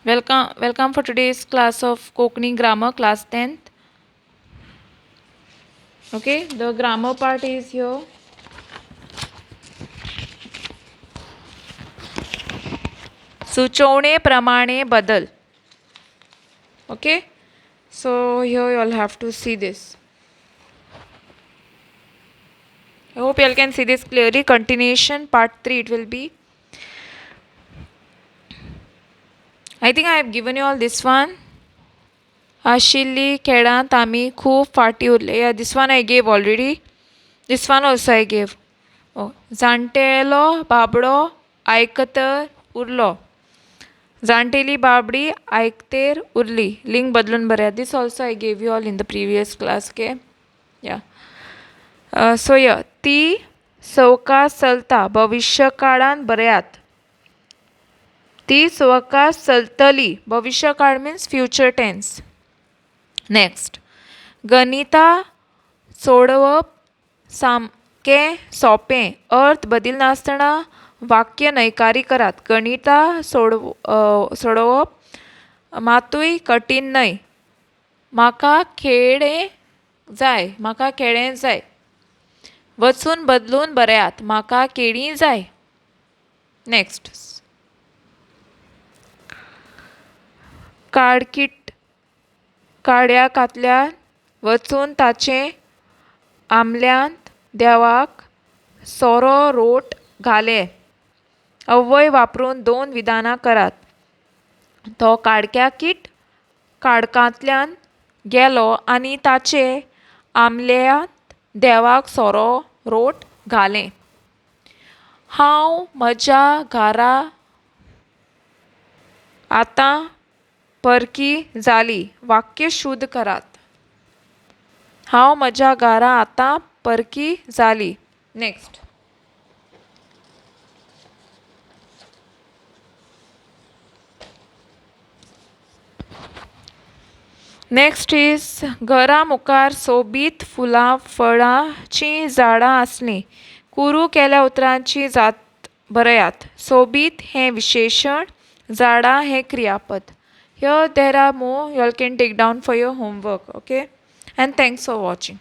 Welcome for today's class of Kokani grammar, class 10th. Okay, the grammar part is here. सुचवणे प्रमाणे बदल. Okay, so here you all have to see this. I hope you all can see this clearly. Continuation part 3 it will be. I think I have given you all this one. आशिल्ली खेळांत आमी खूब फाटी उरले. Yeah, this one I gave already. This one also I gave. Oh, जाणटेलो बाबडो आयकतर उरलो. जाणटेली बाबडी आयकतेर उरली. Link बदलून बऱ्या. This also I gave you all in the previous class. Okay. Yeah. So yeah, ती सवकास चलता भविष्य काळान बऱ्यात. ती सवकास चलतली. भविष्य काळ means future tense. नेक्स्ट गणिता सोडवप सामकें सोंपें. अर्थ बदलनासतना वाक्य न्हयकारी करात. गणिता सोडवप मातूय कठीण न्हय. म्हाका खेळें जाय. वचून बदलून बऱ्यात. म्हाका केळीं जाय. नेक्स्ट काड्याकांतल्यान वचून ताचें आमल्यांत देवाक सोरो रोट घाले. अव्वय वापरून 2 विधानां करात. तो काडकांतल्यान गेलो आनी ताचे आमल्यांत देवाक सोरो रोट घालें. हांव म्हज्या घरा आतां परकी जाली. वाक्य शुद्ध करात. हांव म्हज्या घरा आतां परकी जाली. नेक्स्ट नेक्स्ट इज घरा मुखार सोबीत फुलां फळांचीं झाडां आसलीं. कुरू केल्या उतरांची जात बरयात. सोबीत हें विशेशण. झाडां हें क्रियापद. Here there are more you all can take down for your homework. Okay, and thanks for watching.